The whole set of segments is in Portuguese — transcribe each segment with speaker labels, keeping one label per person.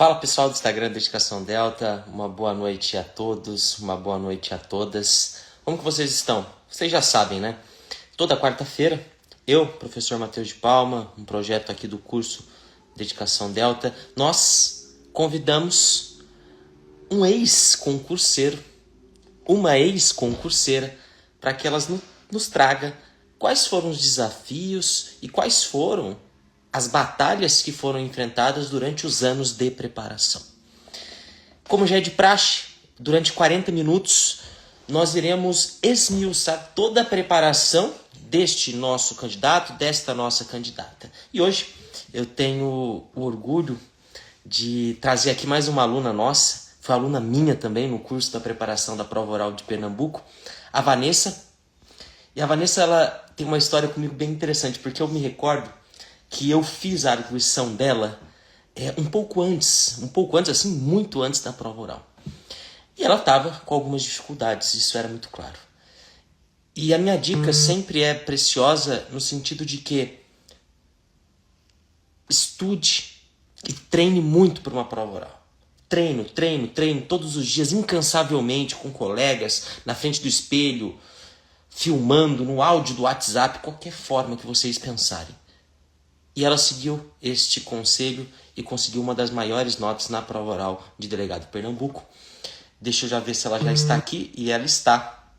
Speaker 1: Fala pessoal do Instagram Dedicação Delta, uma boa noite a todos, uma boa noite a todas. Como que vocês estão? Vocês já sabem, né? Toda quarta-feira, eu, professor Matheus de Palma, um projeto aqui do curso Dedicação Delta, nós convidamos um ex-concurseiro, uma ex-concurseira, para que elas nos traga quais foram os desafios e quais foram as batalhas que foram enfrentadas durante os anos de preparação. Como já é de praxe, durante 40 minutos nós iremos esmiuçar toda a preparação deste nosso candidato, desta nossa candidata. E hoje eu tenho o orgulho de trazer aqui mais uma aluna nossa, foi aluna minha também no curso da preparação da prova oral de Pernambuco, a Vanessa. E a Vanessa, ela tem uma história comigo bem interessante, porque eu me recordo que eu fiz a arguição dela um pouco antes, assim, muito antes da prova oral. E ela estava com algumas dificuldades, isso era muito claro. E a minha dica sempre é preciosa no sentido de que estude e treine muito para uma prova oral. Treino todos os dias, incansavelmente, com colegas, na frente do espelho, filmando, no áudio do WhatsApp, qualquer forma que vocês pensarem. E ela seguiu este conselho e conseguiu uma das maiores notas na prova oral de delegado de Pernambuco. Deixa eu já ver se ela já está aqui, e ela está.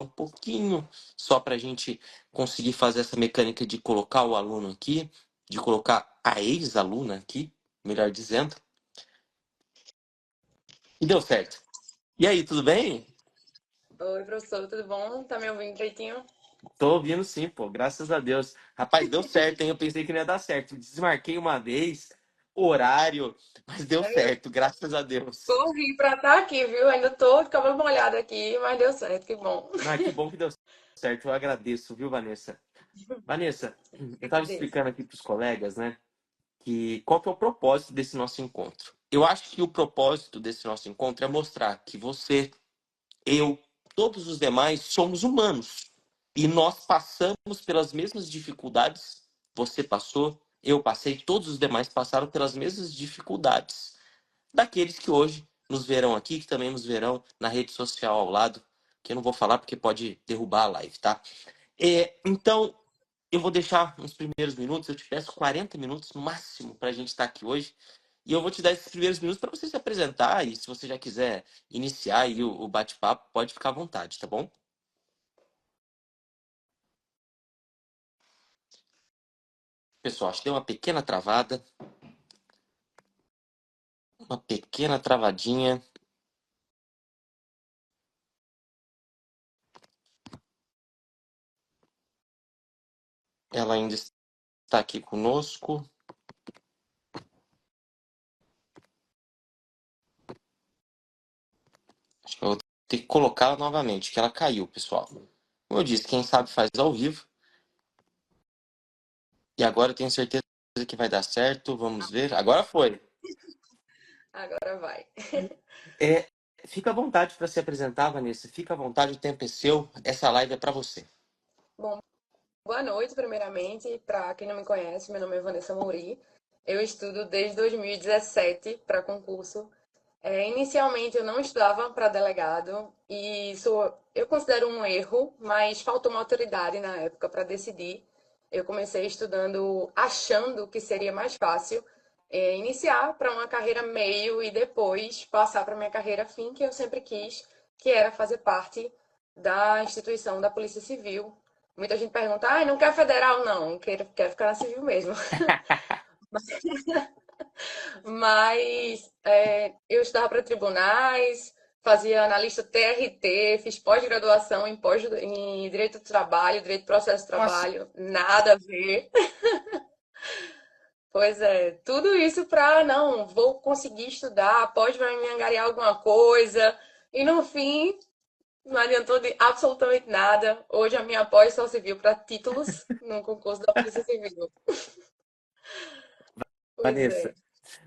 Speaker 1: Um pouquinho, só para a gente conseguir fazer essa mecânica de colocar o aluno aqui, de colocar a ex-aluna aqui, melhor dizendo. E deu certo. E aí, tudo bem?
Speaker 2: Oi, professor, tudo bom? Tá me ouvindo direitinho?
Speaker 1: Tô ouvindo sim, pô, graças a Deus. Rapaz, deu certo, hein? Eu pensei que não ia dar certo. Desmarquei uma vez, horário, mas deu
Speaker 2: Eu
Speaker 1: certo, graças a Deus.
Speaker 2: corri pra estar aqui, viu? Ainda tô de cabelo molhado aqui, mas deu certo, que bom.
Speaker 1: Ah, que bom que deu certo, eu agradeço, viu, Vanessa? Vanessa, eu estava
Speaker 2: Agradeço.
Speaker 1: explicando aqui para os colegas, né, que qual que é o propósito desse nosso encontro. Eu acho que o propósito desse nosso encontro é mostrar que você, eu, todos os demais somos humanos e nós passamos pelas mesmas dificuldades. Você passou, eu passei, todos os demais passaram pelas mesmas dificuldades daqueles que hoje nos verão aqui, que também nos verão na rede social ao lado, que eu não vou falar porque pode derrubar a live, tá? Então, eu vou deixar uns primeiros minutos, eu te peço 40 minutos no máximo para a gente estar aqui hoje. E eu vou te dar esses primeiros minutos para você se apresentar. E se você já quiser iniciar aí o bate-papo, pode ficar à vontade, tá bom? Pessoal, acho que deu uma pequena travada, uma pequena travadinha. Ela ainda está aqui conosco. Acho que eu vou ter que colocá-la novamente, que ela caiu, pessoal. Como eu disse, quem sabe faz ao vivo. E agora eu tenho certeza que vai dar certo. Vamos ver. Agora foi.
Speaker 2: Agora vai.
Speaker 1: É, fica à vontade para se apresentar, Vanessa. Fica à vontade, o tempo é seu. Essa live é para você.
Speaker 2: Bom, boa noite, primeiramente. Para quem não me conhece, meu nome é Vanessa Mouri. Eu estudo desde 2017 para concurso. Inicialmente eu não estudava para delegado e isso eu considero um erro, mas faltou maturidade na época para decidir. Eu comecei estudando achando que seria mais fácil iniciar para uma carreira meio e depois passar para minha carreira fim, que eu sempre quis, que era fazer parte da instituição da Polícia Civil. Muita gente pergunta, ah, não quer federal? Não, quero ficar na civil mesmo. Mas eu estudava para tribunais, fazia analista TRT, fiz pós-graduação em Direito do Trabalho, Direito do Processo de
Speaker 1: Nossa,
Speaker 2: Trabalho, nada a ver. Pois é, tudo isso para, não, vou conseguir estudar, pode vai me angariar alguma coisa. E no fim, não adiantou de absolutamente nada. Hoje a minha pós só serviu para títulos no concurso da Polícia Civil. Pois
Speaker 1: Vanessa,
Speaker 2: é.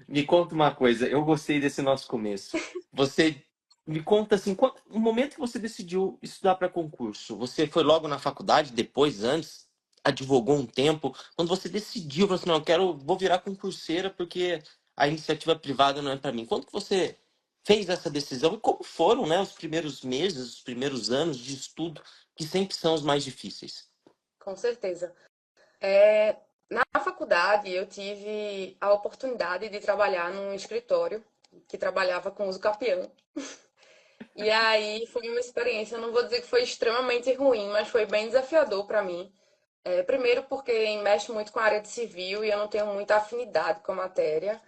Speaker 1: me conta uma coisa. Eu gostei desse nosso começo. Você me conta assim, no momento que você decidiu estudar para concurso, você foi logo na faculdade, depois, antes? advogou um tempo, quando você decidiu, falou assim, não, eu quero, vou virar concurseira porque a iniciativa privada não é para mim. Quando que você fez essa decisão e como foram, né, os primeiros meses, os primeiros anos de estudo, que sempre são os mais difíceis?
Speaker 2: Com certeza. É, na faculdade, eu tive a oportunidade de trabalhar num escritório que trabalhava com uso capião. E aí foi uma experiência, eu não vou dizer que foi extremamente ruim, mas foi bem desafiador para mim. Primeiro porque mexe muito com a área de civil e eu não tenho muita afinidade com a matéria.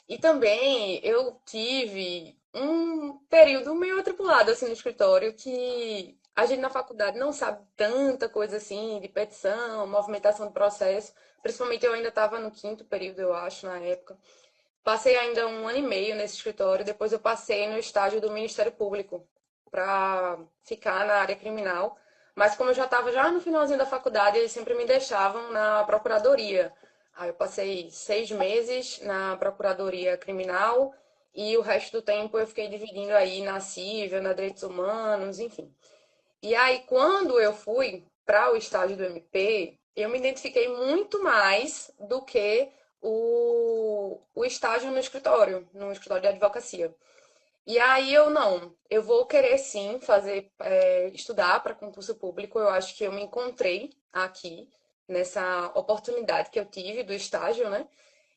Speaker 2: E também eu tive um período meio atribulado assim no escritório que a gente na faculdade não sabe tanta coisa assim de petição, movimentação de processo. Principalmente eu ainda estava no quinto período, eu acho, na época. Passei ainda um ano e meio nesse escritório, depois eu passei no estágio do Ministério Público para ficar na área criminal. Mas como eu já estava já no finalzinho da faculdade, eles sempre me deixavam na procuradoria. Aí eu passei 6 meses na procuradoria criminal e o resto do tempo eu fiquei dividindo aí na civil, na direitos humanos, enfim. E aí quando eu fui para o estágio do MP, eu me identifiquei muito mais do que o estágio no escritório de advocacia. E aí eu não, eu vou querer sim fazer, estudar para concurso público. Eu acho que eu me encontrei aqui nessa oportunidade que eu tive do estágio, né?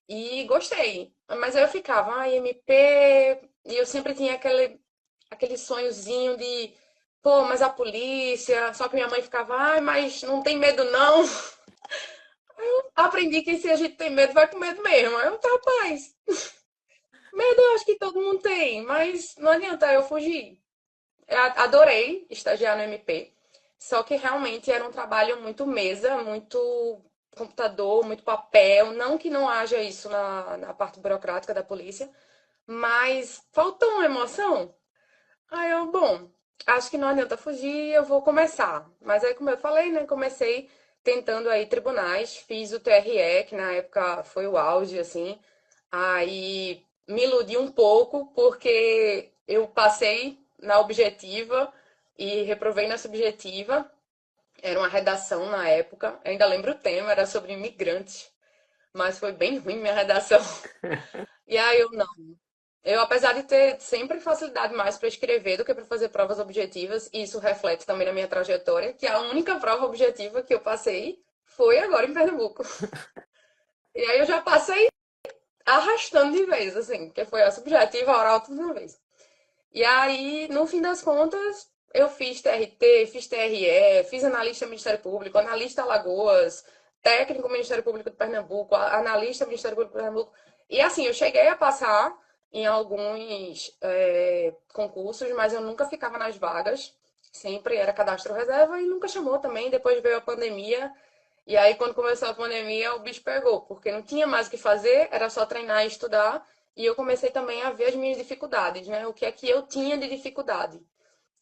Speaker 2: E gostei. Mas aí eu ficava, MP, e eu sempre tinha aquele sonhozinho de, pô, mas a polícia. Só que minha mãe ficava, ai, mas não tem medo não. Aprendi que se a gente tem medo, vai com medo mesmo. Aí eu, tá, rapaz, medo eu acho que todo mundo tem, mas não adianta eu fugir. Eu adorei estagiar no MP, só que realmente era um trabalho muito mesa, muito computador, muito papel. Não que não haja isso na parte burocrática da polícia, mas faltou uma emoção. Aí eu, bom, acho que não adianta fugir, eu vou começar. Mas aí, como eu falei, né, comecei tentando aí tribunais, fiz o TRE, que na época foi o auge, assim. Aí me iludi um pouco, porque eu passei na objetiva e reprovei na subjetiva. Era uma redação na época, eu ainda lembro o tema, era sobre imigrantes, mas foi bem ruim minha redação. E aí eu, eu, apesar de ter sempre facilidade mais para escrever do que para fazer provas objetivas, e isso reflete também na minha trajetória, que a única prova objetiva que eu passei foi agora em Pernambuco. E aí eu já passei arrastando de vez, assim, que foi a subjetiva, a oral, tudo de uma vez. E aí, no fim das contas, eu fiz TRT, fiz TRE, fiz analista do Ministério Público, analista Alagoas, técnico Ministério Público de Pernambuco, analista Ministério Público de Pernambuco. E assim, eu cheguei a passar em alguns concursos, mas eu nunca ficava nas vagas. Sempre era cadastro reserva e nunca chamou também. Depois veio a pandemia. E aí, quando começou a pandemia, o bicho pegou, porque não tinha mais o que fazer, era só treinar e estudar. E eu comecei também a ver as minhas dificuldades, né? O que é que eu tinha de dificuldade.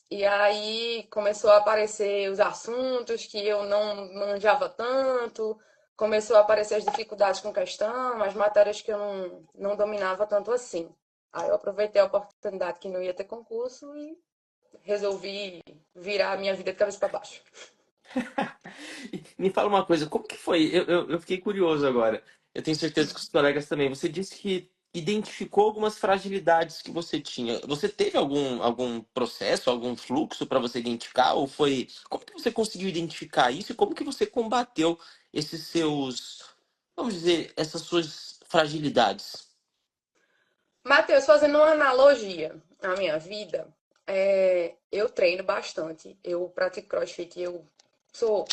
Speaker 2: E aí começou a aparecer os assuntos que eu não manjava tanto, começou a aparecer as dificuldades com questão, as matérias que eu não dominava tanto assim. Aí eu aproveitei a oportunidade que não ia ter concurso e resolvi virar a minha vida de cabeça para baixo.
Speaker 1: Me fala uma coisa, como que foi? Eu fiquei curioso agora. Eu tenho certeza que os colegas também. Você disse que identificou algumas fragilidades que você tinha. Você teve algum processo, algum fluxo para você identificar? Ou foi. Como que você conseguiu identificar isso e como que você combateu esses seus, vamos dizer, essas suas fragilidades?
Speaker 2: Matheus, fazendo uma analogia à minha vida, eu treino bastante. Eu pratico CrossFit, eu sou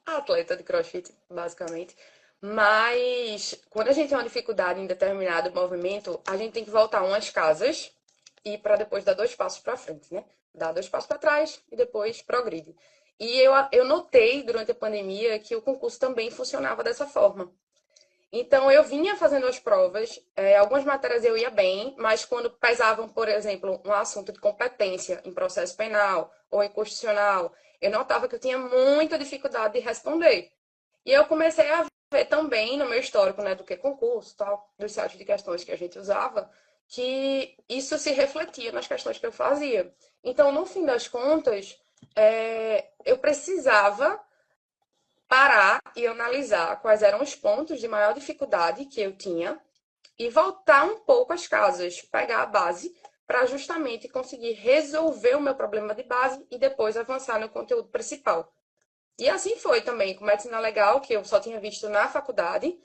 Speaker 2: atleta de CrossFit, basicamente. Mas quando a gente tem uma dificuldade em determinado movimento, a gente tem que voltar umas casas e para depois dar 2 passos para frente, né? Dar 2 passos para trás e depois progride. E eu notei durante a pandemia que o concurso também funcionava dessa forma. Então, eu vinha fazendo as provas, algumas matérias eu ia bem, mas quando pesavam, por exemplo, um assunto de competência em processo penal ou em constitucional, eu notava que eu tinha muita dificuldade de responder. E eu comecei a ver também no meu histórico, né, do que concurso, tal, dos sites de questões que a gente usava, que isso se refletia nas questões que eu fazia. Então, no fim das contas, eu precisava parar e analisar quais eram os pontos de maior dificuldade que eu tinha e voltar um pouco às casas, pegar a base para justamente conseguir resolver o meu problema de base e depois avançar no conteúdo principal. E assim foi também com medicina legal, que eu só tinha visto na faculdade,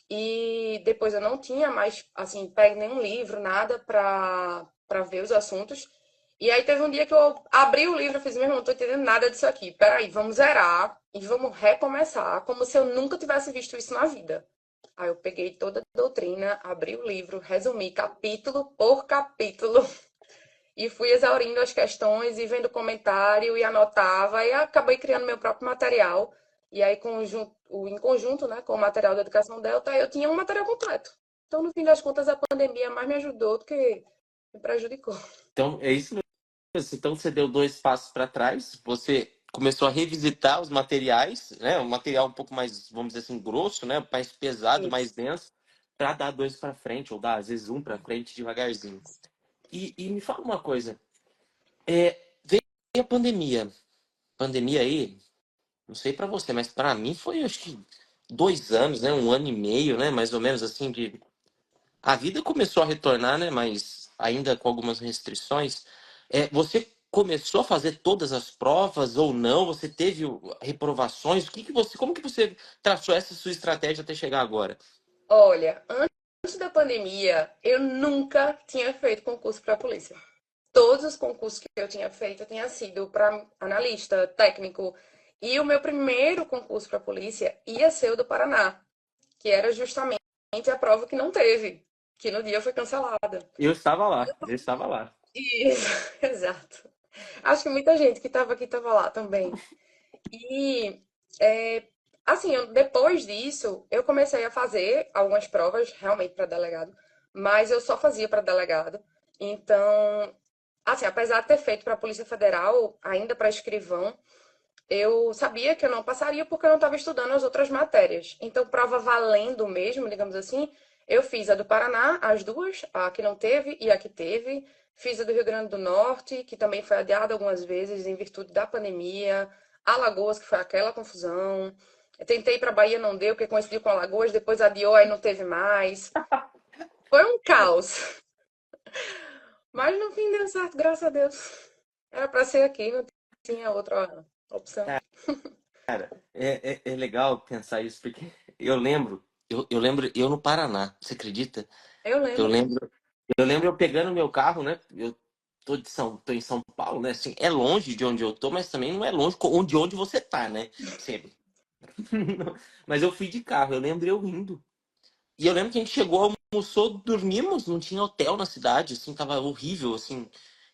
Speaker 2: e depois eu não tinha mais, assim, pego nenhum livro, nada para ver os assuntos. E aí teve um dia que eu abri o livro e fiz, meu irmão, não tô entendendo nada disso aqui. Peraí, vamos zerar e vamos recomeçar, como se eu nunca tivesse visto isso na vida. Aí eu peguei toda a doutrina, abri o livro, resumi capítulo por capítulo e fui exaurindo as questões e vendo comentário e anotava e acabei criando meu próprio material. E aí, em conjunto, né, com o material da Educação Delta, eu tinha um material completo. Então, no fim das contas, a pandemia mais me ajudou do que me prejudicou.
Speaker 1: Então, é isso mesmo. Então, você deu dois passos para trás, você começou a revisitar os materiais, né? Um material um pouco mais, vamos dizer assim, grosso, né? Mais pesado, mais
Speaker 2: Isso.
Speaker 1: denso, para dar dois para frente, ou dar, às vezes, um para frente devagarzinho. E me fala uma coisa, veio a pandemia. Pandemia aí, não sei para você, mas para mim foi, acho que, 2 anos, né? 1 ano e meio, né? Mais ou menos assim, de a vida começou a retornar, né? Mas ainda com algumas restrições. Você começou a fazer todas as provas ou não? Você teve reprovações? Como que você traçou essa sua estratégia até chegar agora?
Speaker 2: Olha, antes da pandemia, eu nunca tinha feito concurso para a polícia. Todos os concursos que eu tinha feito tinha sido para analista, técnico. E o meu primeiro concurso para a polícia ia ser o do Paraná, que era justamente a prova que não teve, que no dia foi cancelada.
Speaker 1: Eu estava lá, eu estava lá.
Speaker 2: Isso, exato. Acho que muita gente que estava aqui estava lá também. E, é, assim, depois disso, eu comecei a fazer algumas provas realmente para delegado, mas eu só fazia para delegado. Então, assim, apesar de ter feito para a Polícia Federal, ainda para escrivão, eu sabia que eu não passaria porque eu não estava estudando as outras matérias. Então, prova valendo mesmo, digamos assim, eu fiz a do Paraná, as duas, a que não teve e a que teve. Fiz a do Rio Grande do Norte, que também foi adiada algumas vezes em virtude da pandemia. Alagoas, que foi aquela confusão. Eu tentei para Bahia, não deu, porque coincidiu com Alagoas, depois adiou, aí não teve mais. Foi um caos. Mas no fim deu certo, graças a Deus. Era para ser aqui, não tinha outra opção.
Speaker 1: É legal pensar isso, porque eu lembro, eu no Paraná, você acredita?
Speaker 2: Eu
Speaker 1: Eu
Speaker 2: lembro.
Speaker 1: lembro, eu lembro eu pegando meu carro, né? Eu tô em São Paulo, né? Assim, é longe de onde eu tô, mas também não é longe de onde você tá, né? Sempre. Mas eu fui de carro, eu lembro eu indo. E eu lembro que a gente chegou, almoçou, dormimos, não tinha hotel na cidade, assim, tava horrível, assim.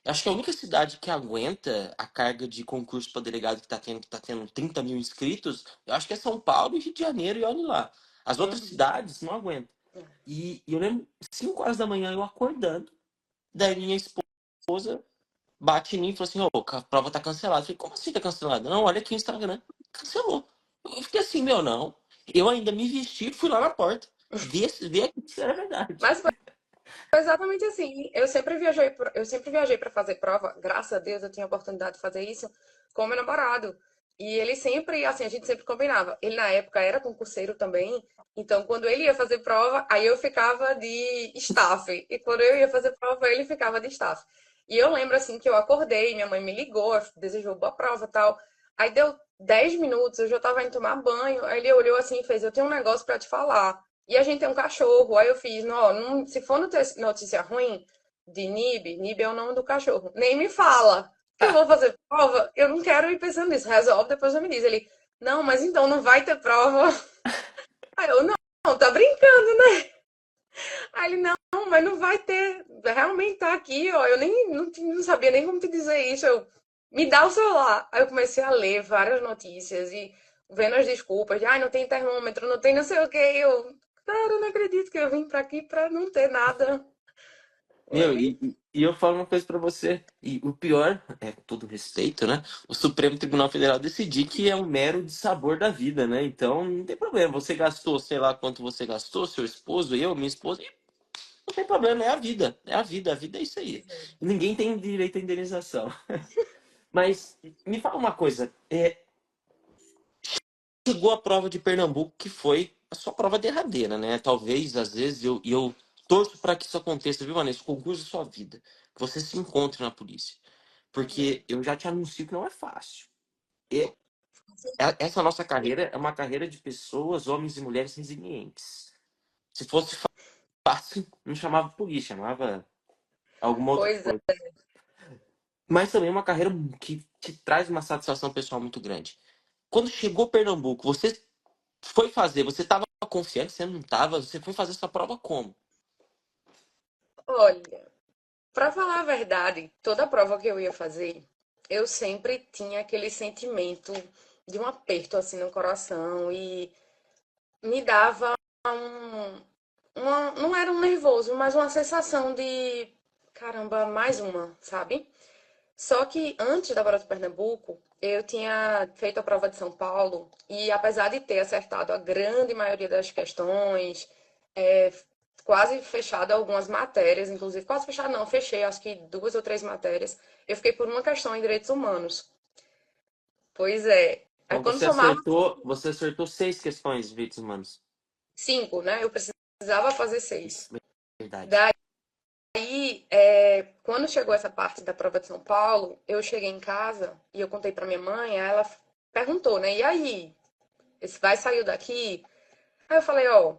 Speaker 1: Acho que a única cidade que aguenta a carga de concurso para delegado que tá tendo 30 mil inscritos, eu acho que é São Paulo e Rio de Janeiro, e olha lá. As outras
Speaker 2: Uhum.
Speaker 1: cidades não aguentam. E eu lembro, 5 horas da manhã eu acordando, daí minha esposa bate em mim e falou assim, ô, a prova tá cancelada. Eu falei, como assim tá cancelada? Não, olha aqui o Instagram. Cancelou. Eu fiquei assim, meu, não. Eu ainda me vesti e fui lá na porta. Ver aqui se era verdade.
Speaker 2: Mas foi exatamente assim. Eu sempre viajei para fazer prova. Graças a Deus eu tinha a oportunidade de fazer isso com meu namorado. E ele sempre, assim, a gente sempre combinava. Ele na época era concurseiro também. Então, quando ele ia fazer prova, aí eu ficava de staff. E quando eu ia fazer prova, ele ficava de staff. E eu lembro assim que eu acordei, minha mãe me ligou, desejou boa prova, e tal. Aí deu 10 minutos, eu já tava indo tomar banho. Aí ele olhou assim e fez: "Eu tenho um negócio para te falar". E a gente tem um cachorro. Aí eu fiz, não, se for notícia ruim de Nib, Nib é o nome do cachorro. Nem me fala que eu vou fazer prova. Eu não quero ir pensando nisso. Resolve, depois você me diz. Ele, não, mas então não vai ter prova. Aí eu, não, tá brincando, né? Aí ele, não, mas não vai ter. Realmente tá aqui, ó. Eu nem não sabia nem como te dizer isso. Eu, me dá o celular. Aí eu comecei a ler várias notícias e vendo as desculpas de, ai, não tem termômetro, não tem não sei o quê. Eu, cara, eu não acredito que eu vim pra aqui pra não ter nada.
Speaker 1: Meu,
Speaker 2: Aí,
Speaker 1: e eu falo uma coisa pra você. E o pior, com todo respeito, né? O Supremo Tribunal Federal decidir que é um mero dissabor da vida, né? Então não tem problema. Você gastou, sei lá quanto você gastou, seu esposo, eu, minha esposa, e não tem problema, é a vida. É a vida é isso aí. Ninguém tem direito à indenização. Mas me fala uma coisa, chegou a prova de Pernambuco, que foi a sua prova derradeira, né? Talvez, às vezes, eu torço para que isso aconteça, viu, Vanessa? O concurso da sua vida. Que você se encontre na polícia. Porque eu já te anuncio que não é fácil. E essa nossa carreira é uma carreira de pessoas, homens e mulheres resilientes. Se fosse fácil, não chamava polícia, chamava alguma outra
Speaker 2: Pois
Speaker 1: coisa.
Speaker 2: é.
Speaker 1: Mas também é uma carreira que te traz uma satisfação pessoal muito grande. Quando chegou Pernambuco, você foi fazer, você estava confiante, você não estava, você foi fazer essa prova como?
Speaker 2: Olha, para falar a verdade, toda prova que eu ia fazer, eu sempre tinha aquele sentimento de um aperto assim no coração e me dava não era um nervoso, mas uma sensação de caramba, mais uma, sabe? Só que antes da prova de Pernambuco, eu tinha feito a prova de São Paulo e apesar de ter acertado a grande maioria das questões, é, quase fechado algumas matérias, inclusive quase fechado não, fechei acho que 2 ou 3 matérias, eu fiquei por uma questão em direitos humanos. Pois é. Aí
Speaker 1: Então
Speaker 2: quando somava
Speaker 1: você acertou 6 questões, Vitor, humanos.
Speaker 2: 5, né? Eu precisava fazer 6.
Speaker 1: Verdade.
Speaker 2: Daí, quando chegou essa parte da prova de São Paulo, eu cheguei em casa e eu contei pra minha mãe, aí ela perguntou, né? E aí, esse vai sair daqui? Aí eu falei, ó,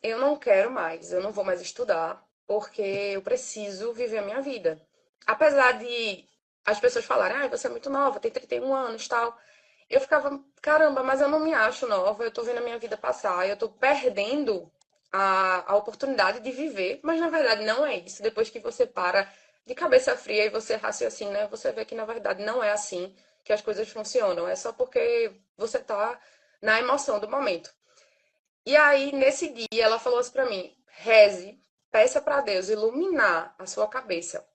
Speaker 2: eu não quero mais, eu não vou mais estudar, porque eu preciso viver a minha vida. Apesar de as pessoas falarem, ah, você é muito nova, tem 31 anos, tal. Eu ficava, caramba, mas eu não me acho nova, eu tô vendo a minha vida passar, eu tô perdendo a oportunidade de viver, mas na verdade não é isso. Depois que você para de cabeça fria e você raciocina, né, você vê que na verdade não é assim que as coisas funcionam, é só porque você tá na emoção do momento. E aí, nesse dia, ela falou assim pra mim: reze, peça para Deus iluminar a sua cabeça.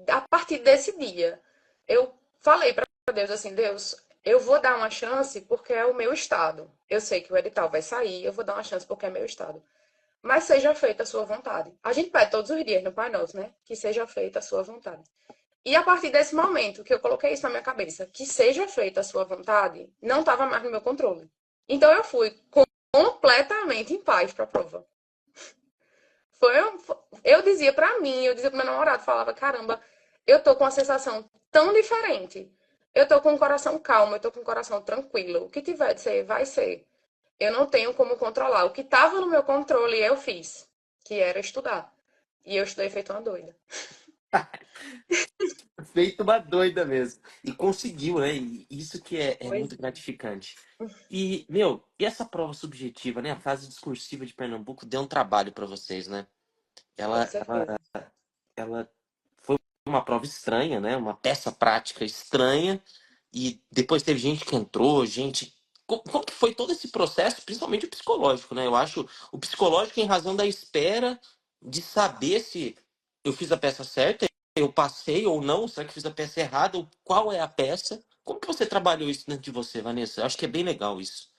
Speaker 2: A partir desse dia, eu falei para Deus assim: Deus, eu vou dar uma chance porque é o meu estado. Eu sei que o edital vai sair, eu vou dar uma chance porque é meu estado. Mas seja feita a sua vontade. A gente pede todos os dias no Pai Nosso, né? Que seja feita a sua vontade. E a partir desse momento que eu coloquei isso na minha cabeça, que seja feita a sua vontade, não estava mais no meu controle. Então eu fui completamente em paz para a prova. Eu dizia para mim, eu dizia pro meu namorado, falava, caramba, eu tô com uma sensação tão diferente. Eu tô com o coração calmo, eu tô com o coração tranquilo. O que tiver de ser, vai ser. Eu não tenho como controlar. O que estava no meu controle, eu fiz, que era estudar. E eu estudei feito uma doida.
Speaker 1: Feito uma doida mesmo. E conseguiu, né? E isso que é
Speaker 2: Pois,
Speaker 1: muito gratificante. E, meu, e essa prova subjetiva, né? A fase discursiva de Pernambuco deu um trabalho para vocês, né?
Speaker 2: com
Speaker 1: Ela,
Speaker 2: certeza.
Speaker 1: ela, ela foi uma prova estranha, né? Uma peça prática estranha. E depois teve gente que entrou, gente. Como que foi todo esse processo, principalmente o psicológico, né? Eu acho o psicológico em razão da espera de saber se eu fiz a peça certa, eu passei ou não, será que fiz a peça errada, ou qual é a peça? Como que você trabalhou isso dentro de você, Vanessa? Eu acho que é bem legal isso.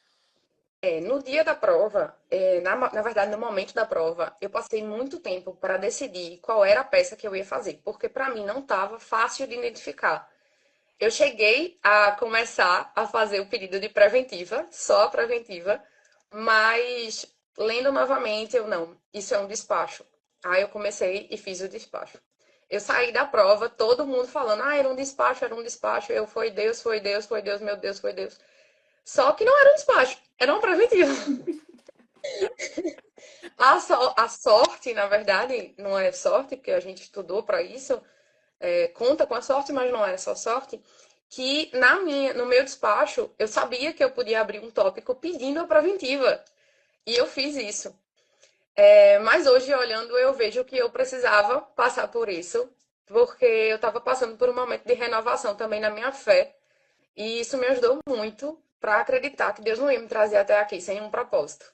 Speaker 2: No dia da prova, na verdade, no momento da prova, eu passei muito tempo para decidir qual era a peça que eu ia fazer, porque para mim não estava fácil de identificar. Eu cheguei a começar a fazer o pedido de preventiva, só a preventiva, mas lendo novamente, eu não, isso é um despacho. Aí eu comecei e fiz o despacho. Eu saí da prova, todo mundo falando, ah, era um despacho, era um despacho. Eu, foi Deus, foi Deus, foi Deus, meu Deus, foi Deus. Só que não era um despacho, era uma preventiva. A sorte, na verdade, não é sorte, porque a gente estudou para isso, conta com a sorte, mas não é só sorte, que no meu despacho, eu sabia que eu podia abrir um tópico pedindo a preventiva. E eu fiz isso. Mas hoje, olhando, eu vejo que eu precisava passar por isso, porque eu estava passando por um momento de renovação também na minha fé. E isso me ajudou muito para acreditar que Deus não ia me trazer até aqui sem um propósito.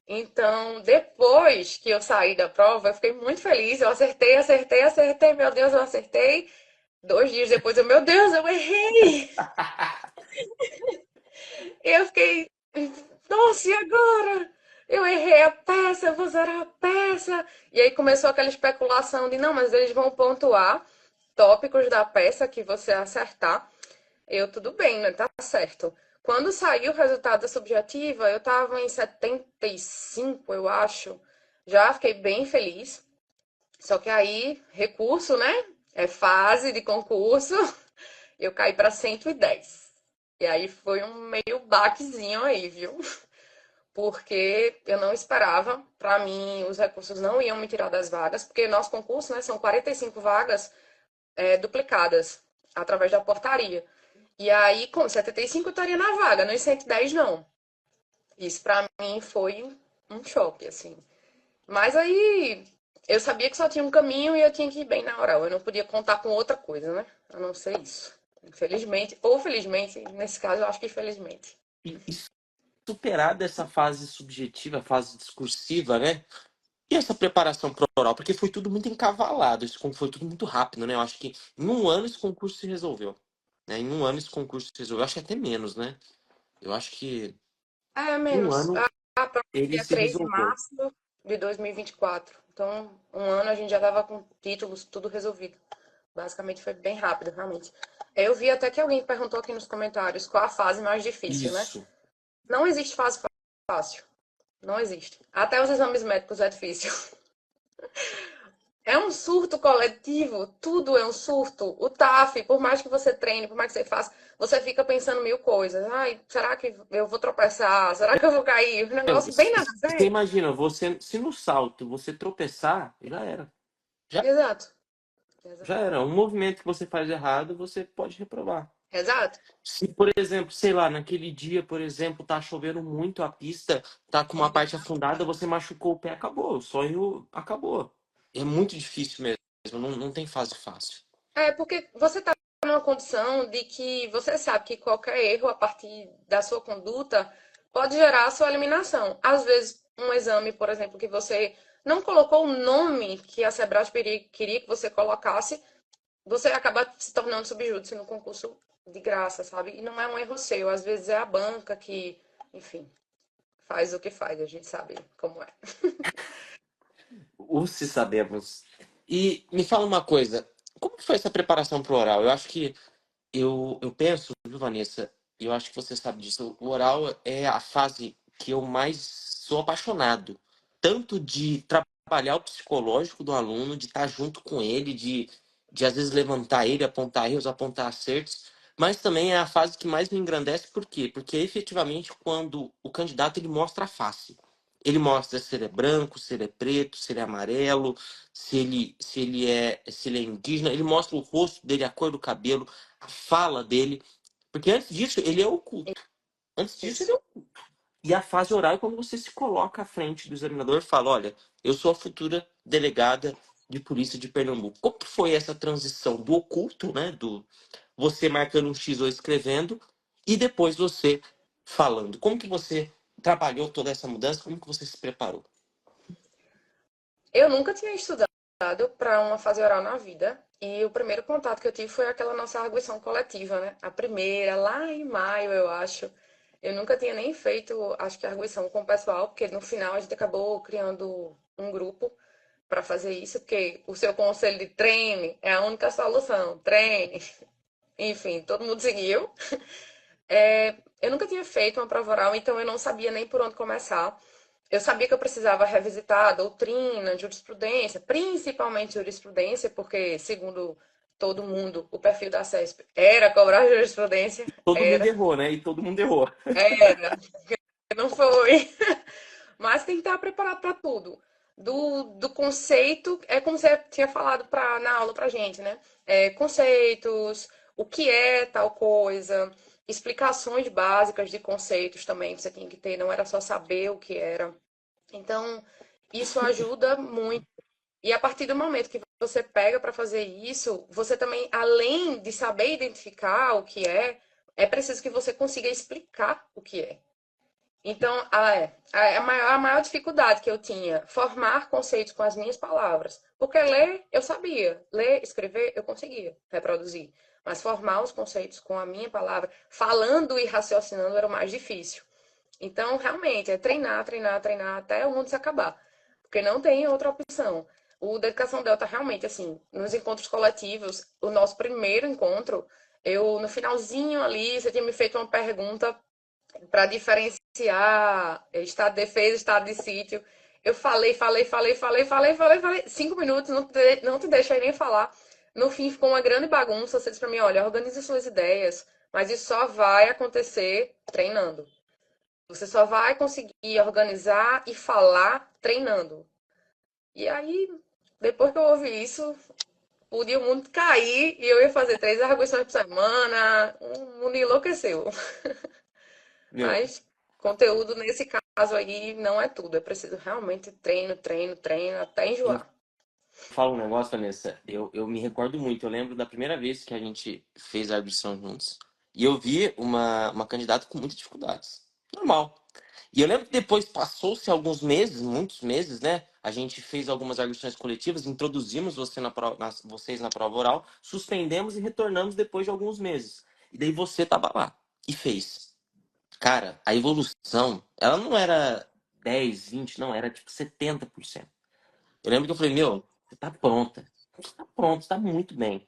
Speaker 2: Então, depois que eu saí da prova, eu fiquei muito feliz. Eu acertei, acertei, acertei. Meu Deus, eu acertei. 2 dias depois, meu Deus, eu errei! Eu fiquei, nossa, e agora? Eu errei a peça, eu vou zerar a peça. E aí começou aquela especulação de, não, mas eles vão pontuar tópicos da peça que você acertar. Eu, tudo bem, né? Tá certo. Quando saiu o resultado da subjetiva, eu estava em 75, eu acho. Já fiquei bem feliz. Só que aí, recurso, né? É fase de concurso. Eu caí para 110. E aí foi um meio baquezinho aí, viu? Porque eu não esperava. Para mim, os recursos não iam me tirar das vagas, porque nosso concurso, né, são 45 vagas duplicadas através da portaria. E aí, com 75 eu estaria na vaga, não em 110 não. Isso para mim foi um choque, assim. Mas aí eu sabia que só tinha um caminho e eu tinha que ir bem na oral. Eu não podia contar com outra coisa, né? A não ser isso. Infelizmente, ou felizmente, nesse caso eu acho que felizmente.
Speaker 1: E superada essa fase subjetiva, fase discursiva, né? E essa preparação pro oral? Porque foi tudo muito encavalado, foi tudo muito rápido, né? Eu acho que em um ano esse concurso se resolveu. Né? Em um ano esse concurso se resolveu. Eu acho que até menos, né? Eu acho que
Speaker 2: É,
Speaker 1: em um
Speaker 2: menos.
Speaker 1: ano
Speaker 2: A prova é
Speaker 1: ele
Speaker 2: dia
Speaker 1: se
Speaker 2: 3 de
Speaker 1: resolveu.
Speaker 2: março de 2024. Então, um ano a gente já tava com títulos, tudo resolvido. Basicamente foi bem rápido, realmente. Eu vi até que alguém perguntou aqui nos comentários qual a fase mais difícil, né?
Speaker 1: Isso.
Speaker 2: Não existe fase fácil. Não existe. Até os exames médicos é difícil. É um surto coletivo, tudo é um surto. O TAF, por mais que você treine, por mais que você faça, você fica pensando mil coisas. Ai, será que eu vou tropeçar? Será que eu vou cair? Um negócio bem nada a
Speaker 1: Você
Speaker 2: ver.
Speaker 1: imagina, você, se no salto você tropeçar, já era. Já,
Speaker 2: Exato.
Speaker 1: já
Speaker 2: Exato.
Speaker 1: era. Um movimento que você faz errado, você pode reprovar.
Speaker 2: Exato.
Speaker 1: Se, por exemplo, sei lá, naquele dia, por exemplo, tá chovendo muito, a pista tá com uma parte afundada, você machucou o pé, acabou. O sonho acabou. É muito difícil mesmo, não tem fase fácil.
Speaker 2: É porque você está numa condição de que você sabe que qualquer erro a partir da sua conduta pode gerar a sua eliminação. Às vezes, um exame, por exemplo, que você não colocou o nome que a Sebrasp queria que você colocasse, você acaba se tornando subjúdice no concurso de graça, sabe? E não é um erro seu, às vezes é a banca que, enfim, faz o que faz, a gente sabe como é.
Speaker 1: Ou se sabemos. E me fala uma coisa, como que foi essa preparação pro oral? Eu acho que eu penso, viu, Vanessa, e eu acho que você sabe disso, o oral é a fase que eu mais sou apaixonado. Tanto de trabalhar o psicológico do aluno, de estar junto com ele, de às vezes levantar ele, apontar erros, apontar acertos, mas também é a fase que mais me engrandece, por quê? Porque efetivamente quando o candidato ele mostra a face. Ele mostra se ele é branco, se ele é preto, se ele é amarelo, se ele é indígena, ele mostra o rosto dele, a cor do cabelo, a fala dele. Porque antes disso, ele é oculto. Antes disso, ele
Speaker 2: Isso.
Speaker 1: é oculto. E a fase oral é quando você se coloca à frente do examinador e fala: olha, eu sou a futura delegada de polícia de Pernambuco. Como que foi essa transição do oculto, né? Do você marcando um X ou escrevendo, e depois você falando? Como que você trabalhou toda essa mudança? Como que você se preparou?
Speaker 2: Eu nunca tinha estudado para uma fase oral na vida. E o primeiro contato que eu tive foi aquela nossa arguição coletiva, né? A primeira, lá em maio, eu acho. Eu nunca tinha nem feito, acho que arguição com o pessoal, porque no final a gente acabou criando um grupo para fazer isso, porque o seu conselho de treine é a única solução. Treine. Enfim, todo mundo seguiu. Eu nunca tinha feito uma prova oral, então eu não sabia nem por onde começar. Eu sabia que eu precisava revisitar a doutrina, jurisprudência, principalmente jurisprudência, porque, segundo todo mundo, o perfil da CESP era cobrar jurisprudência.
Speaker 1: Todo mundo
Speaker 2: Era,
Speaker 1: errou, né? E todo mundo errou.
Speaker 2: era, não foi. Mas tem que estar preparado para tudo. Do conceito, é como você tinha falado na aula pra gente, né? Conceitos, o que é tal coisa, explicações básicas de conceitos também que você tinha que ter, não era só saber o que era. Então, isso ajuda muito. E a partir do momento que você pega para fazer isso, você também, além de saber identificar o que é preciso que você consiga explicar o que é. Então, a maior dificuldade que eu tinha, formar conceitos com as minhas palavras. Porque ler, eu sabia. Ler, escrever, eu conseguia reproduzir. Mas formar os conceitos com a minha palavra, falando e raciocinando, era o mais difícil. Então, realmente, é treinar, treinar, treinar até o mundo se acabar. Porque não tem outra opção. O Dedicação Delta, realmente, assim, nos encontros coletivos, o nosso primeiro encontro, no finalzinho ali, você tinha me feito uma pergunta para diferenciar estado de defesa, estado de sítio. Eu falei. 5 minutos, não te deixei nem falar. No fim ficou uma grande bagunça. Você disse para mim, olha, organize suas ideias, mas isso só vai acontecer treinando. Você só vai conseguir organizar e falar treinando. E aí, depois que eu ouvi isso, podia o mundo cair e eu ia fazer 3 arguições por semana. O mundo enlouqueceu.
Speaker 1: Meu,
Speaker 2: Mas conteúdo nesse caso aí não é tudo. É preciso realmente treino, até
Speaker 1: eu
Speaker 2: enjoar.
Speaker 1: falo um negócio, Vanessa, eu me recordo muito. Eu lembro da primeira vez que a gente fez a arguição juntos. E eu vi uma candidata com muitas dificuldades. Normal. E eu lembro que depois passou-se alguns meses, muitos meses, né? A gente fez algumas arguições coletivas, introduzimos vocês na prova oral, suspendemos e retornamos depois de alguns meses. E daí você tava lá e fez. Cara, a evolução, ela não era 10, 20, não, era tipo 70%. Eu lembro que eu falei, meu, você tá pronta. Você tá pronto, você tá muito bem.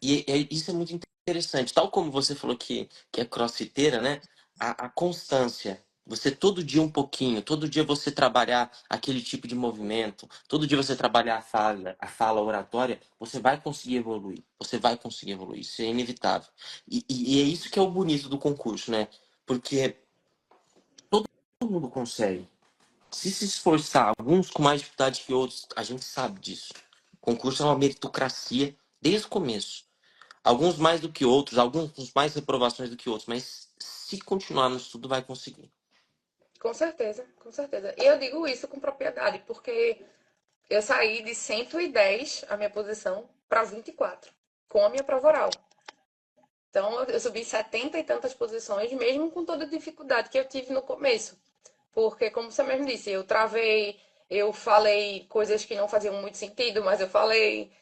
Speaker 1: Isso é muito interessante. Tal como você falou que é crossfiteira, né? A constância. Você todo dia um pouquinho, todo dia você trabalhar aquele tipo de movimento, todo dia você trabalhar a fala oratória, você vai conseguir evoluir. Você vai conseguir evoluir. Isso é inevitável. E é isso que é o bonito do concurso, né? Porque todo mundo consegue. Se esforçar, alguns com mais dificuldade que outros, a gente sabe disso. O concurso é uma meritocracia desde o começo. Alguns mais do que outros, alguns com mais reprovações do que outros, mas se continuar no estudo, vai conseguir.
Speaker 2: Com certeza, com certeza. E eu digo isso com propriedade, porque eu saí de 110 a minha posição para 24 com a minha prova oral. Então eu subi 70 e tantas posições, mesmo com toda a dificuldade que eu tive no começo. Porque, como você mesmo disse, eu travei, eu falei coisas que não faziam muito sentido, mas eu falei,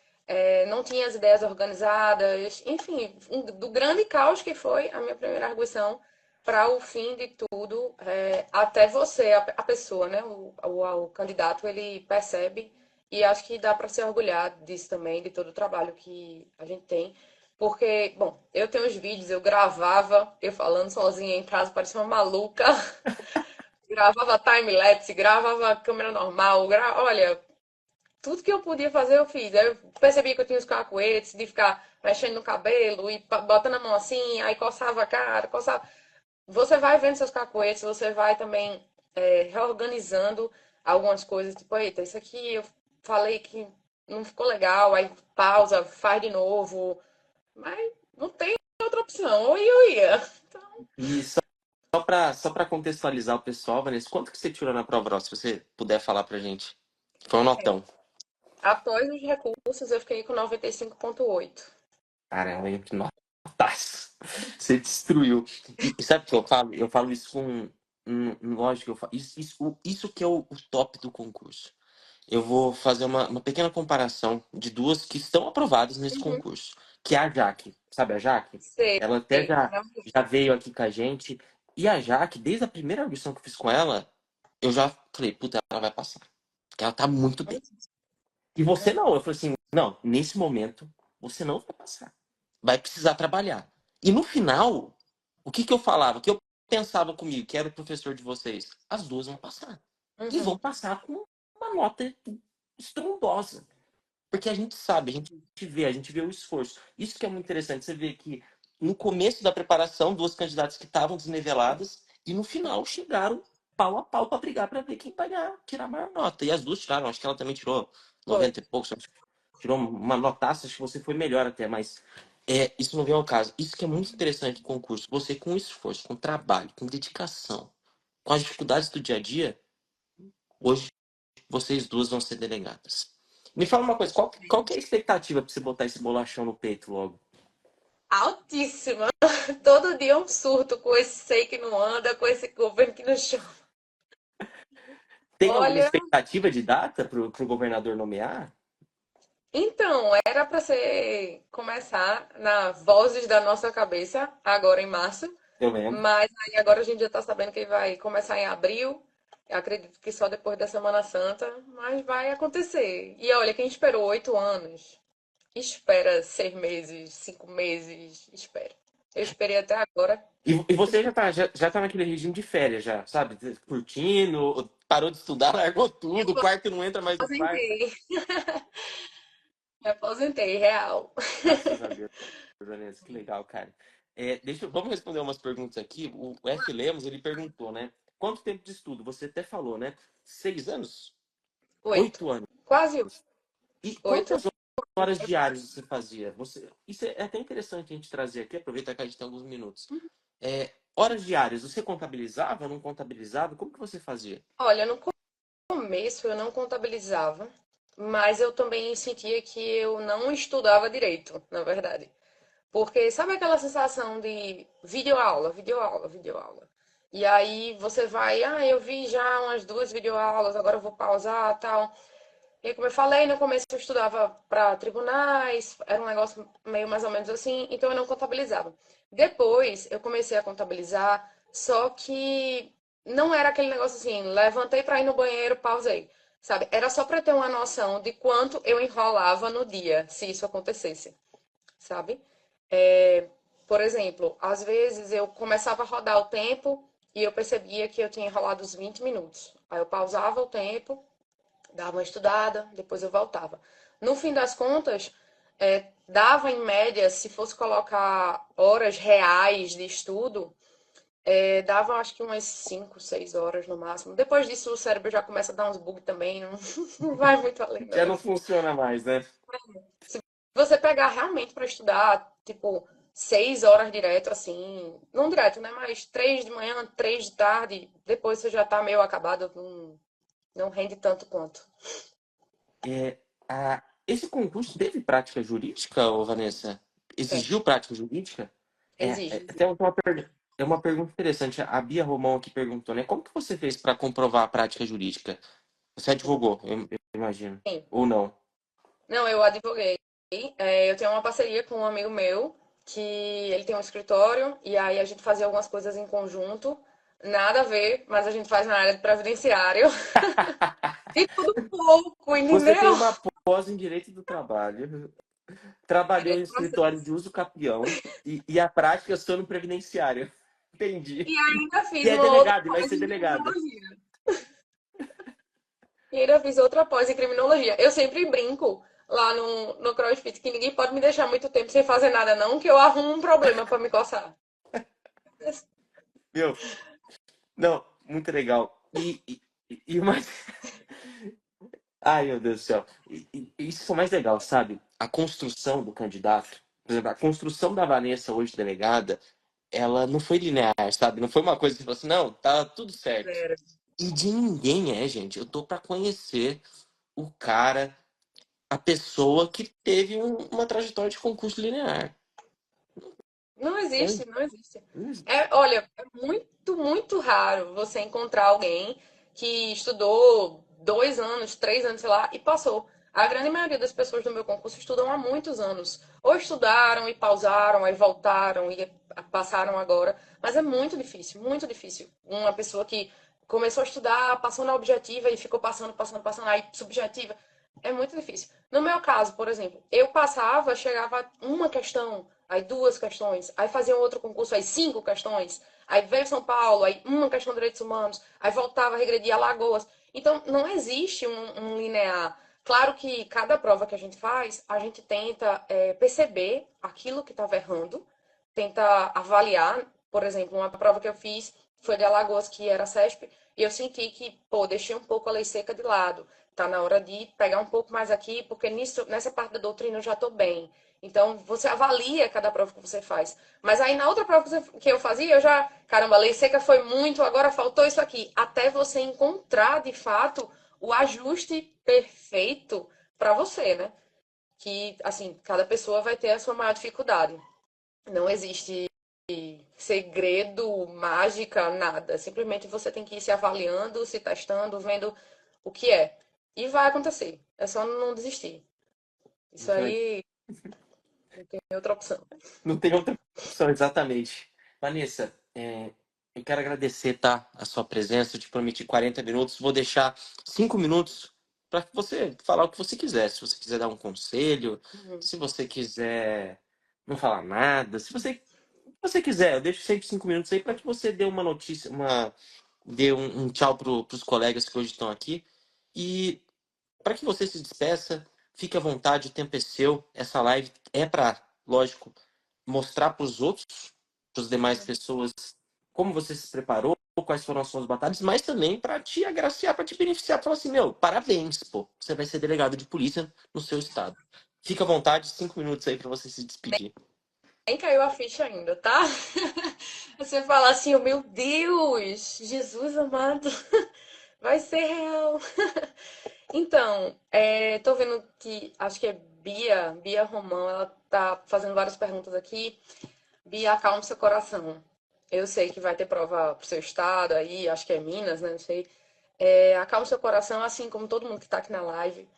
Speaker 2: não tinha as ideias organizadas, enfim, do grande caos que foi a minha primeira arguição para o fim de tudo, até você, a pessoa, né, o candidato, ele percebe e acho que dá para se orgulhar disso também, de todo o trabalho que a gente tem. Porque, bom, eu tenho os vídeos, eu gravava, eu falando sozinha em casa, parecia uma maluca. Gravava time-lapse, gravava câmera normal, olha, tudo que eu podia fazer eu fiz. Aí eu percebi que eu tinha os cacuetes de ficar mexendo no cabelo e botando a mão assim, aí coçava a cara, coçava. Você vai vendo seus cacuetes, você vai também reorganizando algumas coisas, tipo, eita, isso aqui eu falei que não ficou legal, aí pausa, faz de novo, mas não tem outra opção, ou ia, eu ia. Então,
Speaker 1: E só para contextualizar o pessoal, Vanessa, quanto que você tirou na prova oral, se você puder falar pra gente? Foi um notão.
Speaker 2: após os recursos, eu fiquei com 95,8.
Speaker 1: Caramba, que notaço. Você destruiu. E sabe o que eu falo? Eu falo isso com. Lógico, isso que é o top do concurso. Eu vou fazer uma pequena comparação de duas que estão aprovadas nesse
Speaker 2: Uhum.
Speaker 1: concurso, que é a Jaque. Sabe a Jaque?
Speaker 2: Sei.
Speaker 1: Ela até
Speaker 2: Maravilhoso.
Speaker 1: já veio aqui com a gente. E a Jaque, desde a primeira audição que eu fiz com ela, eu já falei, puta, ela vai passar. Porque ela tá muito bem. E você não. Eu falei assim, não, nesse momento, você não vai passar. Vai precisar trabalhar. E no final, o que eu falava? O que eu pensava comigo, que era o professor de vocês? As duas vão passar. E
Speaker 2: Uhum.
Speaker 1: vão passar com uma nota estrondosa. Porque a gente sabe, a gente vê o esforço. Isso que é muito interessante. Você vê que no começo da preparação, duas candidatas que estavam desniveladas e no final chegaram pau a pau para brigar para ver quem vai tirar a maior nota. E as duas tiraram, acho que ela também tirou
Speaker 2: Foi.
Speaker 1: 90 e poucos, acho que tirou uma notaça, acho que você foi melhor até, mas isso não vem ao caso. Isso que é muito interessante do concurso. Você com esforço, com trabalho, com dedicação, com as dificuldades do dia a dia, hoje vocês duas vão ser delegadas. Me fala uma coisa, qual que é a expectativa pra você botar esse bolachão no peito logo?
Speaker 2: Altíssima. Todo dia um surto com esse sei que não anda, com esse governo que não chama.
Speaker 1: Tem alguma
Speaker 2: Olha,
Speaker 1: expectativa de data pro governador nomear?
Speaker 2: então, era para ser começar na Vozes da Nossa Cabeça, agora em março,
Speaker 1: Eu lembro.
Speaker 2: mas aí agora a gente já está sabendo que vai começar em abril. Eu acredito que só depois da Semana Santa, mas vai acontecer. E olha, quem esperou 8 anos, espera 6 meses, 5 meses, espera. Eu esperei até agora.
Speaker 1: E você já tá naquele regime de férias, já, sabe? Curtindo, parou de estudar, largou tudo, o quarto não entra mais no quarto.
Speaker 2: Aposentei. Me aposentei, real.
Speaker 1: Graças a Deus, Vanessa, que legal, cara. Vamos responder umas perguntas aqui. O F. Lemos, ele perguntou, né? Quanto tempo de estudo? Você até falou, né? 6 anos?
Speaker 2: 8.
Speaker 1: 8 anos.
Speaker 2: Quase
Speaker 1: E
Speaker 2: 8.
Speaker 1: quantas horas diárias você fazia? Isso é até interessante a gente trazer aqui, aproveitar que a gente tem alguns minutos. Horas diárias, você contabilizava, não contabilizava? Como que você fazia?
Speaker 2: Olha, no começo eu não contabilizava, mas eu também sentia que eu não estudava direito, na verdade. Porque sabe aquela sensação de videoaula, videoaula, videoaula? E aí você vai, eu vi já umas 2 videoaulas, agora eu vou pausar, tal. E como eu falei, no começo eu estudava para tribunais, era um negócio meio mais ou menos assim, então eu não contabilizava. Depois eu comecei a contabilizar, só que não era aquele negócio assim, levantei para ir no banheiro, pausei, sabe? Era só para ter uma noção de quanto eu enrolava no dia, se isso acontecesse, sabe? É, por exemplo, às vezes eu começava a rodar o tempo e eu percebia que eu tinha enrolado os 20 minutos. Aí eu pausava o tempo, dava uma estudada, depois eu voltava. No fim das contas, dava em média, se fosse colocar horas reais de estudo, dava acho que umas 5, 6 horas no máximo. Depois disso, o cérebro já começa a dar uns bugs também, não, não vai muito além,
Speaker 1: Já
Speaker 2: não.
Speaker 1: não funciona mais, né?
Speaker 2: Se você pegar realmente para estudar, tipo, 6 horas direto, assim, não direto, né? Mas 3 de manhã, 3 de tarde, depois você já tá meio acabado, não rende tanto quanto.
Speaker 1: É, esse concurso teve prática jurídica, ô Vanessa?
Speaker 2: Tem,
Speaker 1: Exigiu prática jurídica?
Speaker 2: exige.
Speaker 1: Até uma pergunta interessante. A Bia Romão aqui perguntou, né? Como que você fez para comprovar a prática jurídica? Você advogou, eu imagino.
Speaker 2: Sim.
Speaker 1: Ou não?
Speaker 2: Não, eu advoguei. Eu tenho uma parceria com um amigo meu que ele tem um escritório e aí a gente fazia algumas coisas em conjunto. Nada a ver, mas a gente faz na área de previdenciário. De tudo um pouco,
Speaker 1: Você tem
Speaker 2: entendeu?
Speaker 1: uma pós em Direito do Trabalho, trabalhou em escritório de uso capião e a prática é só no previdenciário. Entendi.
Speaker 2: E ainda
Speaker 1: E
Speaker 2: fiz
Speaker 1: é
Speaker 2: uma outra
Speaker 1: delegado, e vai
Speaker 2: pós
Speaker 1: ser
Speaker 2: em
Speaker 1: delegada.
Speaker 2: criminologia. E ainda fiz outra pós em criminologia. Eu sempre brinco lá no CrossFit que ninguém pode me deixar muito tempo sem fazer nada, não, que eu arrumo um problema para me coçar.
Speaker 1: Meu, não, muito legal. E o mais. Ai, meu Deus do céu. E isso é o mais legal, sabe? A construção do candidato, por exemplo, a construção da Vanessa hoje delegada, ela não foi linear, sabe? Não foi uma coisa que você falou assim, não, tá tudo certo.
Speaker 2: Zero.
Speaker 1: E de ninguém gente. Eu tô pra conhecer o cara, a pessoa que teve uma trajetória de concurso linear.
Speaker 2: Não
Speaker 1: Não,
Speaker 2: existe, não existe.
Speaker 1: não existe.
Speaker 2: Olha, é muito, muito raro você encontrar alguém que estudou 2 anos, 3 anos, sei lá, e passou. A grande maioria das pessoas do meu concurso estudam há muitos anos. Ou estudaram e pausaram, aí voltaram e passaram agora. Mas é muito difícil, muito difícil. Uma pessoa que começou a estudar, passou na objetiva e ficou passando, passando, passando, aí subjetiva. É muito difícil. No meu caso, por exemplo, eu passava, chegava a uma questão, aí 2 questões, aí fazia um outro concurso, aí 5 questões, aí veio São Paulo, aí uma questão de direitos humanos, aí voltava, regredia Alagoas. Então, não existe um linear. Claro que cada prova que a gente faz, a gente tenta perceber aquilo que estava errando, tenta avaliar. Por exemplo, uma prova que eu fiz foi de Alagoas, que era CESP, e eu senti que, pô, deixei um pouco a lei seca de lado. Tá na hora de pegar um pouco mais aqui, porque nessa parte da doutrina eu já estou bem. Então, você avalia cada prova que você faz. Mas aí, na outra prova que eu fazia, eu já, caramba, a lei seca foi muito, agora faltou isso aqui. Até você encontrar, de fato, o ajuste perfeito para você, né? Que, assim, cada pessoa vai ter a sua maior dificuldade. Não existe segredo, mágica, nada. Simplesmente você tem que ir se avaliando, se testando, vendo o que é. E vai acontecer. É só não desistir. Isso
Speaker 1: Isso aí.
Speaker 2: aí não tem outra opção.
Speaker 1: Não tem outra opção, exatamente. Vanessa, eu quero agradecer, tá, a sua presença. Eu te prometi 40 minutos. Vou deixar 5 minutos para você falar o que você quiser. Se você quiser dar um conselho,
Speaker 2: Uhum.
Speaker 1: se você quiser não falar nada, se você Se você quiser, eu deixo sempre 5 minutos aí para que você dê uma notícia, dê um tchau pros colegas que hoje estão aqui. E para que você se despeça, fique à vontade, o tempo é seu. Essa live é para, lógico, mostrar para os outros, para as demais pessoas, como você se preparou, quais foram as suas batalhas, mas também para te agraciar, para te beneficiar. Falar assim, meu, parabéns, pô, você vai ser delegado de polícia no seu estado. Fica à vontade, 5 minutos aí para você se despedir.
Speaker 2: Nem caiu a ficha ainda, tá? Você fala assim, oh, meu Deus, Jesus amado, vai ser real. Então, tô vendo que, acho que é Bia Romão, ela tá fazendo várias perguntas aqui. Bia, acalme seu coração. Eu sei que vai ter prova pro seu estado aí, acho que é Minas, né? Não sei. Acalme seu coração, assim como todo mundo que tá aqui na live.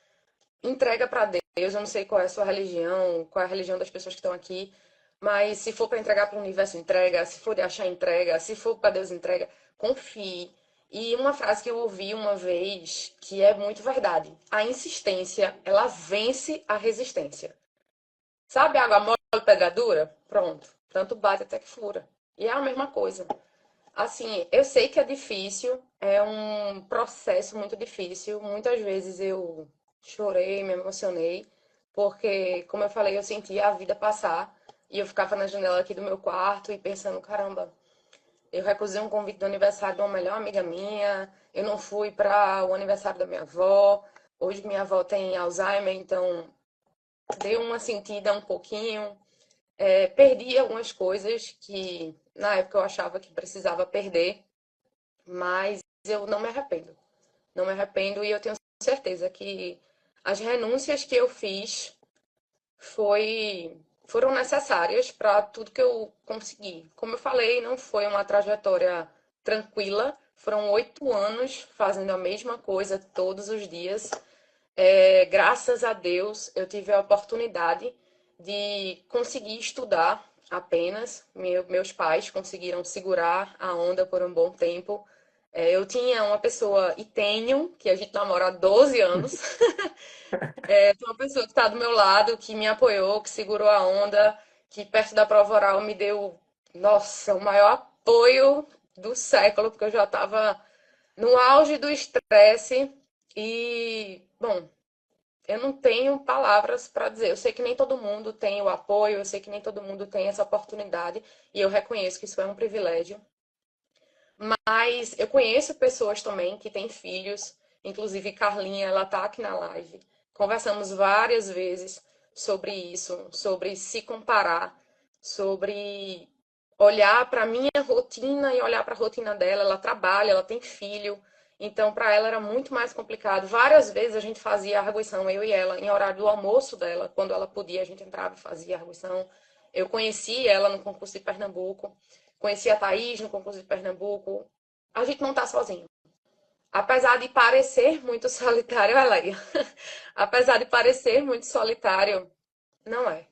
Speaker 2: Entrega para Deus. Eu não sei qual é a sua religião, qual é a religião das pessoas que estão aqui, mas se for para entregar para o universo, entrega. Se for de achar, entrega. Se for para Deus, entrega. Confie. E uma frase que eu ouvi uma vez, que é muito verdade: a insistência, ela vence a resistência. Sabe água mole e pedra dura? Pronto. Tanto bate até que fura. E é a mesma coisa. Assim, eu sei que é difícil, é um processo muito difícil. Muitas vezes eu chorei, me emocionei, porque, como eu falei, eu sentia a vida passar e eu ficava na janela aqui do meu quarto e pensando, caramba, eu recusei um convite do aniversário de uma melhor amiga minha, eu não fui para o aniversário da minha avó. Hoje minha avó tem Alzheimer, então deu uma sentida um pouquinho. Perdi algumas coisas que na época eu achava que precisava perder, mas eu não me arrependo. Não me arrependo e eu tenho certeza que as renúncias que eu fiz foram necessárias para tudo que eu consegui. Como eu falei, não foi uma trajetória tranquila. Foram 8 anos fazendo a mesma coisa todos os dias. Graças a Deus, eu tive a oportunidade de conseguir estudar apenas. Meus pais conseguiram segurar a onda por um bom tempo. Eu tinha uma pessoa, e tenho, que a gente namora há 12 anos. Tem uma pessoa que está do meu lado, que me apoiou, que segurou a onda, que perto da prova oral me deu, nossa, o maior apoio do século, porque eu já estava no auge do estresse. E, bom, eu não tenho palavras para dizer. Eu sei que nem todo mundo tem o apoio, eu sei que nem todo mundo tem essa oportunidade, e eu reconheço que isso é um privilégio. Mas eu conheço pessoas também que têm filhos, inclusive Carlinha, ela tá aqui na live. Conversamos várias vezes sobre isso, sobre se comparar, sobre olhar para minha rotina e olhar para a rotina dela. Ela trabalha, ela tem filho, então para ela era muito mais complicado. Várias vezes a gente fazia arguição, eu e ela, em horário do almoço dela, quando ela podia, a gente entrava e fazia arguição. Eu conheci ela no concurso de Pernambuco. Conheci a Thaís no concurso de Pernambuco. A gente não tá sozinho. Apesar de parecer muito solitário, Aleia. Apesar de parecer muito solitário, não é.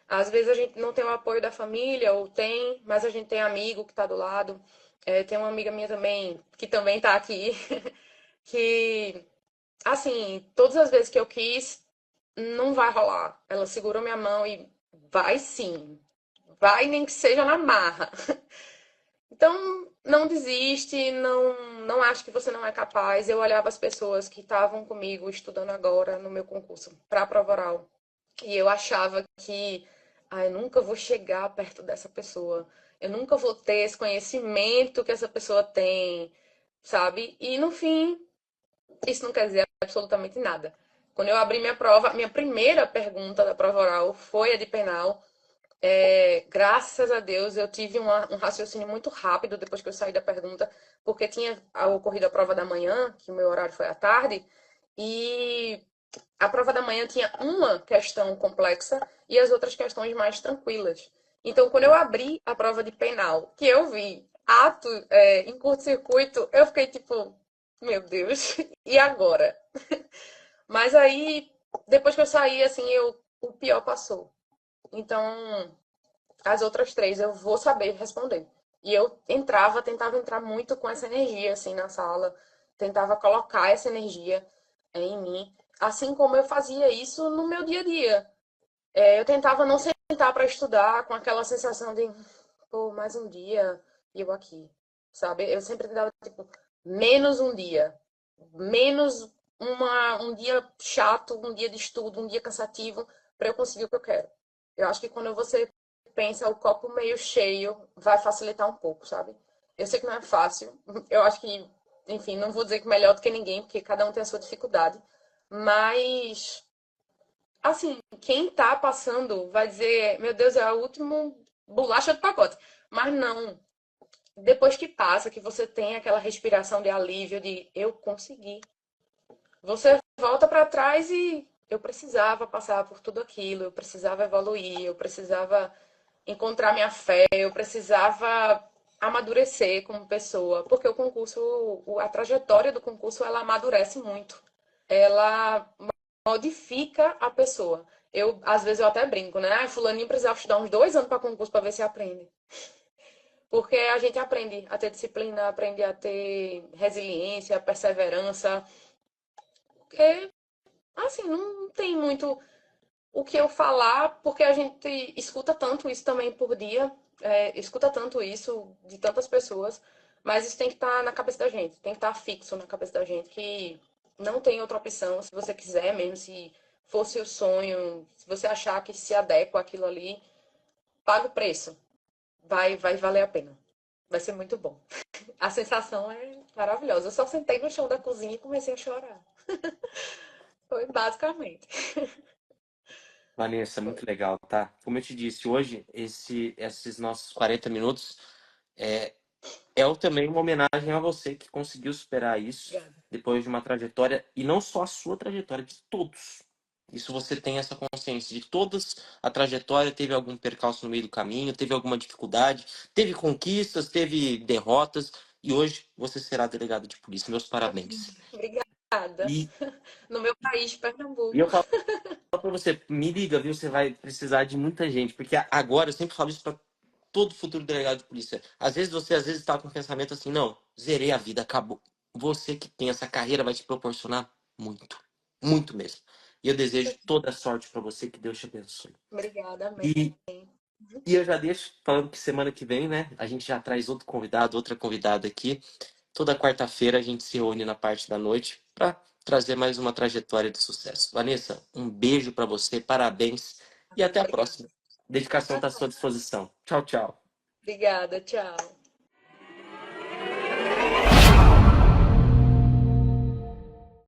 Speaker 2: Às vezes a gente não tem o apoio da família, ou tem, mas a gente tem amigo que tá do lado. Tem uma amiga minha também, que também tá aqui, que, assim, todas as vezes que eu quis, não vai rolar. Ela segurou minha mão e vai sim. Vai nem que seja na marra. Então, não desiste, não acho que você não é capaz. Eu olhava as pessoas que estavam comigo estudando agora no meu concurso para a prova oral e eu achava que eu nunca vou chegar perto dessa pessoa. Eu nunca vou ter esse conhecimento que essa pessoa tem, sabe? E no fim, isso não quer dizer absolutamente nada. Quando eu abri minha prova, minha primeira pergunta da prova oral foi a de penal. Graças a Deus eu tive um raciocínio muito rápido depois que eu saí da pergunta, porque tinha ocorrido a prova da manhã, que o meu horário foi à tarde, e a prova da manhã tinha uma questão complexa e as outras questões mais tranquilas. Então, quando eu abri a prova de penal, que eu vi ato em curto-circuito, eu fiquei tipo, meu Deus, e agora? Mas aí, depois que eu saí, assim, o pior passou. Então, as outras três eu vou saber responder. E eu tentava entrar muito com essa energia, assim, na sala. Tentava colocar essa energia em mim. Assim como eu fazia isso no meu dia a dia. Eu tentava não sentar para estudar com aquela sensação de pô, mais um dia e eu aqui, sabe? Eu sempre tentava, tipo, menos um dia, menos um dia chato, um dia de estudo, um dia cansativo, para eu conseguir o que eu quero. Eu acho que quando você pensa o copo meio cheio, vai facilitar um pouco, sabe? Eu sei que não é fácil, eu acho que, enfim, não vou dizer que melhor do que ninguém, porque cada um tem a sua dificuldade, mas assim, quem tá passando vai dizer, meu Deus, é a última bolacha do pacote. Mas não. Depois que passa, que você tem aquela respiração de alívio de eu consegui. Você volta para trás e eu precisava passar por tudo aquilo, eu precisava evoluir, eu precisava encontrar minha fé, eu precisava amadurecer como pessoa, porque o concurso, a trajetória do concurso, ela amadurece muito. Ela modifica a pessoa. Às vezes, eu até brinco, né? Ah, fulaninho precisava estudar uns 2 anos para concurso para ver se aprende. Porque a gente aprende a ter disciplina, aprende a ter resiliência, perseverança. Porque, assim, não tem muito o que eu falar, porque a gente escuta tanto isso também por dia, escuta tanto isso de tantas pessoas, mas isso tem que estar na cabeça da gente, tem que estar fixo na cabeça da gente, que não tem outra opção, se você quiser mesmo, se fosse o sonho, se você achar que se adequa àquilo ali, paga o preço, vai valer a pena. Vai ser muito bom. A sensação é maravilhosa. Eu só sentei no chão da cozinha e comecei a chorar. Foi basicamente.
Speaker 1: Vanessa,
Speaker 2: Foi.
Speaker 1: muito legal, tá? Como eu te disse, hoje, esses nossos 40 minutos é, também uma homenagem a você que conseguiu superar isso
Speaker 2: Obrigada.
Speaker 1: depois de uma trajetória, e não só a sua trajetória, de todos. Isso você tem essa consciência de todas a trajetória, teve algum percalço no meio do caminho, teve alguma dificuldade, teve conquistas, teve derrotas, e hoje você será delegado de polícia. Meus parabéns.
Speaker 2: Obrigada.
Speaker 1: E,
Speaker 2: No meu país,
Speaker 1: e eu
Speaker 2: Pernambuco.
Speaker 1: falo pra você, me liga, viu? Você vai precisar de muita gente, porque agora eu sempre falo isso pra todo futuro delegado de polícia. Às vezes está com o pensamento assim, não, zerei a vida, acabou. Você que tem essa carreira vai te proporcionar muito, muito mesmo. E eu desejo toda a sorte para você, que Deus te abençoe.
Speaker 2: Obrigada, amém.
Speaker 1: E, e eu já deixo falando que semana que vem, né, a gente já traz outro convidado, outra convidada aqui. Toda quarta-feira a gente se reúne na parte da noite para trazer mais uma trajetória de sucesso. Vanessa, um beijo para você, parabéns e até a próxima.
Speaker 2: Obrigada.
Speaker 1: Dedicação está à sua disposição. Tchau, tchau.
Speaker 2: Obrigada, tchau.